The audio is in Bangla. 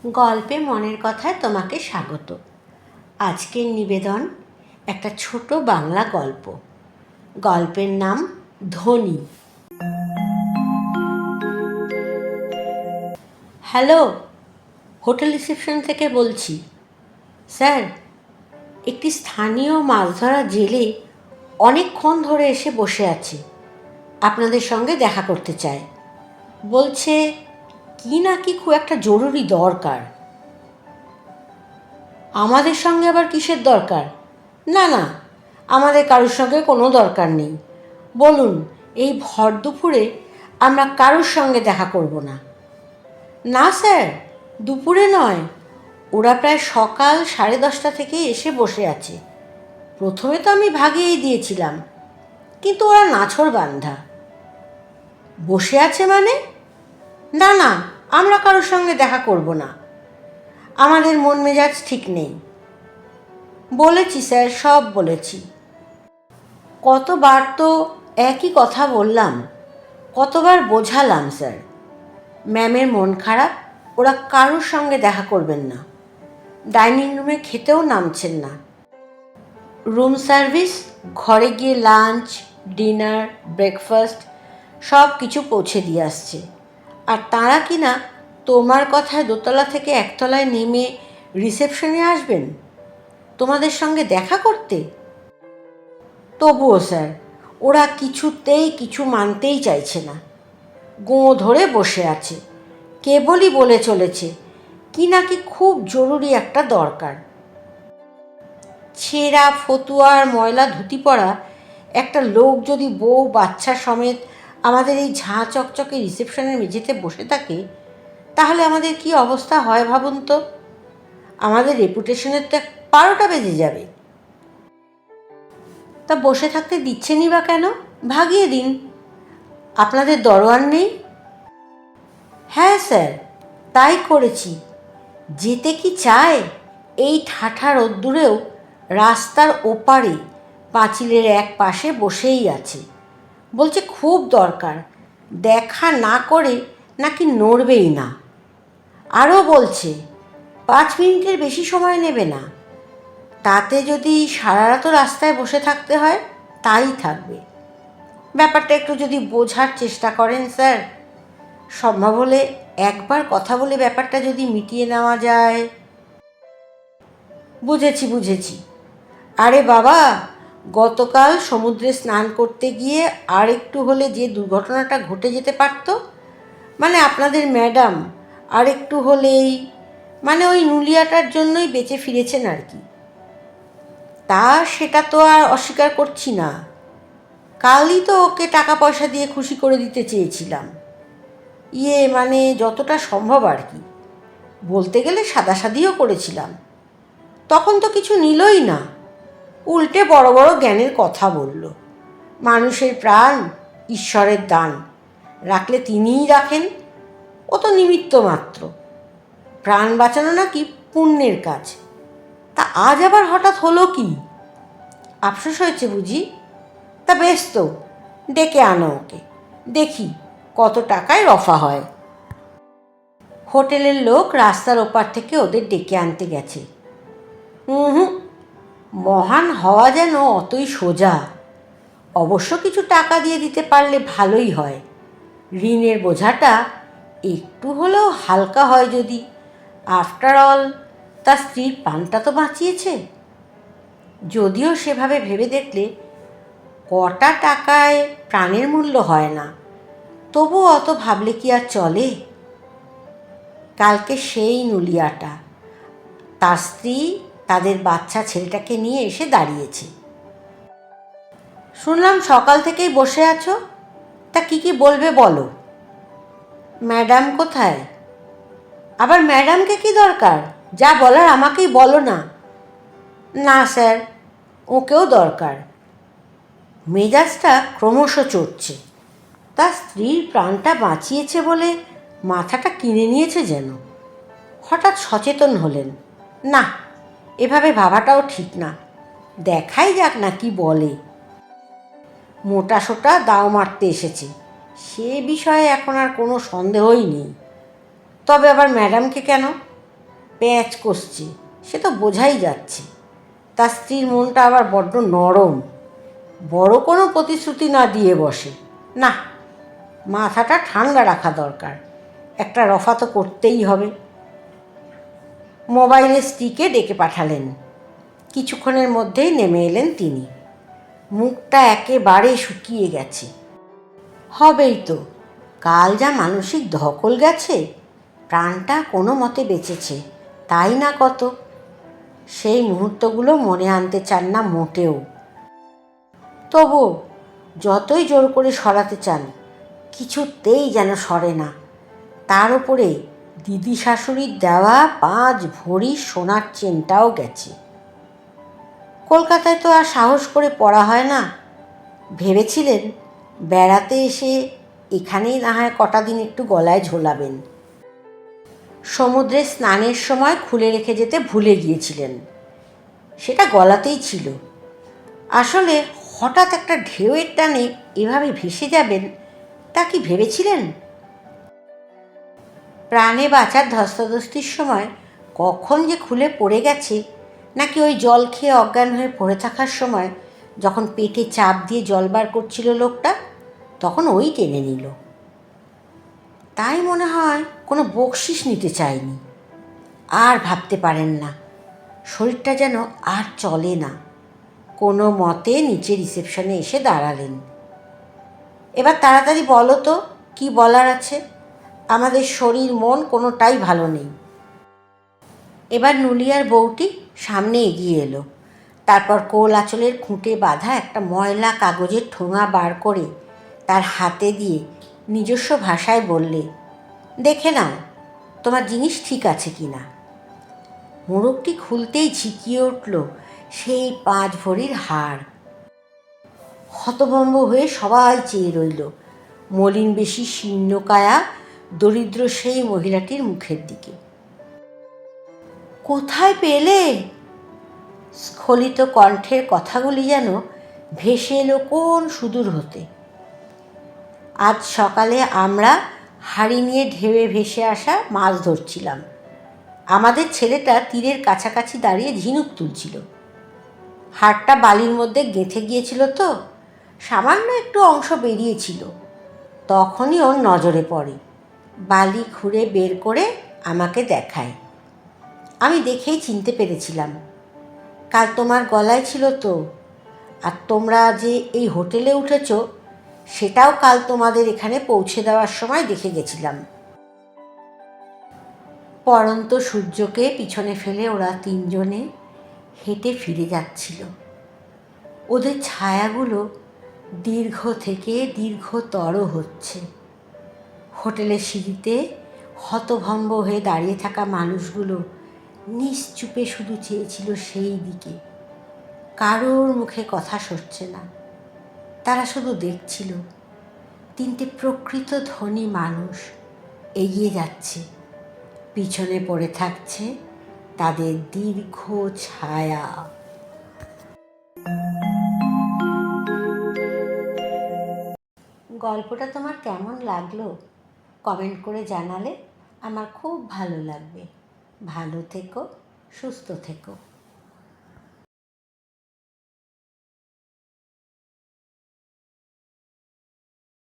গল্পে মনের কথায় তোমাকে স্বাগত। আজকের নিবেদন একটা ছোট বাংলা গল্প। গল্পের নাম ধনী। হ্যালো, হোটেল রিসেপশন থেকে বলছি। স্যার, একটি স্থানীয় মাছ ধরা জেলে অনেকক্ষণ ধরে এসে বসে আছে, আপনাদের সঙ্গে দেখা করতে চায়। বলছে কি না কি খুব একটা জরুরি দরকার। আমাদের সঙ্গে আবার কিসের দরকার? না না, আমাদের কারোর সঙ্গে কোনো দরকার নেই। বলুন, এই ভর দুপুরে আমরা কারোর সঙ্গে দেখা করব না। না স্যার, দুপুরে নয়, ওরা প্রায় সকাল 10:30 থেকে এসে বসে আছে। প্রথমে তো আমি ভাগিয়েই দিয়েছিলাম, কিন্তু ওরা নাছোড়বান্ধা। বসে আছে মানে? না না, আমরা কারোর সঙ্গে দেখা করব না, আমাদের মন মেজাজ ঠিক নেই। বলেছি স্যার, সব বলেছি। কতবার তো একই কথা বললাম, কতবার বোঝালাম স্যার। ম্যামের মন খারাপ, ওরা কারোর সঙ্গে দেখা করবেন না। ডাইনিং রুমে খেতেও নামছেন না। রুম সার্ভিস, ঘরে গিয়ে লাঞ্চ, ডিনার, ব্রেকফাস্ট সব কিছু পৌঁছে দিয়ে আসছে। আর তাঁরা কি না তোমার কথায় দোতলা থেকে একতলায় নেমে রিসেপশনে আসবেন তোমাদের সঙ্গে দেখা করতে। তবুও স্যার, ওরা কিছুতেই কিছু মানতেই চাইছে না। গোঁ ধরে বসে আছে, কেবলই বলে চলেছে কি নাকি খুব জরুরি একটা দরকার। ছেঁড়া ফতুয়ার ময়লা ধুতি পরা একটা লোক যদি বউ বাচ্চা সমেত আমাদের এই ঝাঁ চকচকে রিসেপশনের মেঝেতে বসে থাকে, তাহলে আমাদের কি অবস্থা হয় ভাবুন তো। আমাদের রেপুটেশনের তো 12টা বেজে যাবে। তা বসে থাকতে দিচ্ছেনই বা কেন? ভাগিয়ে দিন। আপনাদের দরওয়ার নেই? হ্যাঁ স্যার, তাই করেছি। যেতে কি চায়? এই ঠাঠা রোদ্দুরেও রাস্তার ওপারে পাঁচিলের এক পাশে বসেই আছে। বলছে খুব দরকার, দেখা না করে নাকি নড়বেই না। আরও বলছে 5 মিনিটের বেশি সময় নেবে না। তাতে যদি সারা রাতও রাস্তায় বসে থাকতে হয়, তাই থাকবে। ব্যাপারটা একটু যদি বোঝার চেষ্টা করেন স্যার, সম্ভব হলে একবার কথা বলে ব্যাপারটা যদি মিটিয়ে নেওয়া যায়। বুঝেছি বুঝেছি। আরে বাবা, গতকাল সমুদ্রে স্নান করতে গিয়ে আর একটু হলে যে দুর্ঘটনাটা ঘটে যেতে পারত, মানে আপনাদের ম্যাডাম আর একটু হলেই, মানে ওই নুলিয়াটার জন্যই বেঁচে ফিরেছেন আর কি। তা সেটা তো আর অস্বীকার করছি না। কালই তো ওকে টাকা পয়সা দিয়ে খুশি করে দিতে চেয়েছিলাম। মানে যতটা সম্ভব আর কি। বলতে গেলে সাদাসাদিও করেছিলাম। তখন তো কিছু নিলই না, উল্টে বড় বড় জ্ঞানের কথা বলল। মানুষের প্রাণ ঈশ্বরের দান, রাখলে তিনিই রাখেন, ও তো নিমিত্ত মাত্র। প্রাণ বাঁচানো নাকি পুণ্যের কাজ। তা আজ আবার হঠাৎ হলো কি? আফসোস হয়েছে বুঝি? তা বেশ তো, ডেকে আনো ওকে, দেখি কত টাকায় রফা হয়। হোটেলের লোক রাস্তার ওপার থেকে ওদের ডেকে আনতে গেছে। হুম, মহান হওয়া যেন অতই সোজা। অবশ্য কিছু টাকা দিয়ে দিতে পারলে ভালোই হয়। ঋণের বোঝাটা একটু হলেও হালকা হয় যদি। আফটার অল, তার স্ত্রীর প্রাণটা তো বাঁচিয়েছে। যদিও সেভাবে ভেবে দেখলে কটা টাকায় প্রাণের মূল্য হয় না, তবু অত ভাবলে কি আর চলে। কালকে সেই নুলিয়াটা, তার স্ত্রী, তাদের বাচ্চা ছেলেটাকে নিয়ে এসে দাঁড়িয়েছে। শুনলাম সকাল থেকেই বসে আছো, তা কি কি বলবে বলো। ম্যাডাম কোথায়? আবার ম্যাডামকে কি দরকার? যা বলার আমাকেই বলো না। না স্যার, ওকেও দরকার। মেজাজটা ক্রমশ চড়ছে। তার স্ত্রীর প্রাণটা বাঁচিয়েছে বলে মাথাটা কিনে নিয়েছে যেন। হঠাৎ সচেতন হলেন, না, এভাবে ভাবাটাও ঠিক না। দেখাই যাক না কি বলে। মোটা সোটা দাও মারতে এসেছে, সে বিষয়ে এখন আর কোনো সন্দেহই নেই। তবে আবার ম্যাডামকে কেন? প্যাঁচ কষছে, সে তো বোঝাই যাচ্ছে। তার স্ত্রীর মনটা আবার বড্ড নরম, বড় কোনো প্রতিশ্রুতি না দিয়ে বসে। না, মাথাটা ঠান্ডা রাখা দরকার, একটা রফা তো করতেই হবে। মোবাইলে স্ত্রীকে ডেকে পাঠালেন। কিছুক্ষণের মধ্যেই নেমে এলেন তিনি। মুখটা একেবারে শুকিয়ে গেছে। হবেই তো, কাল যা মানসিক ধকল গেছে, প্রাণটা কোনো মতে বেঁচেছে, তাই না কত। সেই মুহূর্তগুলো মনে আনতে চান না মোটেও। তবু যতই জোর করে সরাতে চান, কিছুতেই যেন সরে না। তার উপরে দিদি শাশুড়ির দেওয়া 5 ভরি সোনার চেনটাও গেছে। কলকাতায় তো আর সাহস করে পড়া হয় না। ভেবেছিলেন বেড়াতে এসে এখানেই না হয় কটা দিন একটু গলায় ঝোলাবেন। সমুদ্রে স্নানের সময় খুলে রেখে যেতে ভুলে গিয়েছিলেন, সেটা গলাতেই ছিল। আসলে হঠাৎ একটা ঢেউয়ের টানে এভাবে ভেসে যাবেন, তা কি ভেবেছিলেন? প্রাণে বাঁচার ধস্তাধস্তির সময় কখন যে খুলে পড়ে গেছে, নাকি ওই জল খেয়ে অজ্ঞান হয়ে পড়ে থাকার সময় যখন পেটে চাপ দিয়ে জল বার করছিল লোকটা, তখন ওই টেনে নিল। তাই মনে হয় কোনো বকশিস নিতে চায়নি। আর ভাবতে পারেন না, শরীরটা যেন আর চলে না। কোনো মতে নিচে রিসেপশনে এসে দাঁড়ালেন। এবার তাড়াতাড়ি বলো তো, কি বলার আছে? আমাদের শরীর মন কোনোটাই ভালো নেই। এবার নুলিয়ার বউটি সামনে এগিয়ে এলো। তারপর কোল আঁচলের খুঁটে বাঁধা একটা ময়লা কাগজের ঠোঙা বার করে তার হাতে দিয়ে নিজস্ব ভাষায় বললে, দেখে নাও তোমার জিনিস ঠিক আছে কি না। মোড়কটি খুলতেই ঝিকিয়ে উঠল সেই 5 ভরির হার। হতভম্ব হয়ে সবাই চেয়ে রইল মলিন বেশি শীর্ণকায়া দরিদ্র সেই মহিলাটির মুখের দিকে। কোথায় পেলে? স্খলিত কণ্ঠের কথাগুলি যেন ভেসে এলো কোন সুদূর হতে। আজ সকালে আমরা হাঁড়ি নিয়ে ঢেউয়ে ভেসে আসা মাছ ধরছিলাম। আমাদের ছেলেটা তীরের কাছাকাছি দাঁড়িয়ে ঝিনুক তুলছিল। হাড়টা বালির মধ্যে গেঁথে গিয়েছিল তো, সামান্য একটু অংশ বেরিয়েছিল। তখনই ওর নজরে পড়ে, বালি খুঁড়ে বের করে আমাকে দেখায়। আমি দেখেই চিনতে পেরেছিলাম, কাল তোমার গলায় ছিল তো। আর তোমরা যে এই হোটেলে উঠেছ, সেটাও কাল তোমাদের এখানে পৌঁছে দেওয়ার সময় দেখে গেছিলাম। পড়ন্ত সূর্যকে পিছনে ফেলে ওরা 3 জনে হেঁটে ফিরে যাচ্ছিল। ওদের ছায়াগুলো দীর্ঘ থেকে দীর্ঘতর হচ্ছে। হোটেলের সিঁড়িতে হতভম্ব হয়ে দাঁড়িয়ে থাকা মানুষগুলো নিশ্চুপে শুধু চেয়েছিল সেই দিকে। কারোর মুখে কথা সরছে না, তারা শুধু দেখছিল 3টে প্রকৃত ধনী মানুষ এগিয়ে যাচ্ছে, পিছনে পড়ে থাকছে তাদের দীর্ঘ ছায়া। গল্পটা তোমার কেমন লাগলো কমেন্ট করে জানালে আমার খুব ভালো লাগবে। ভালো থেকো, সুস্থ থেকো।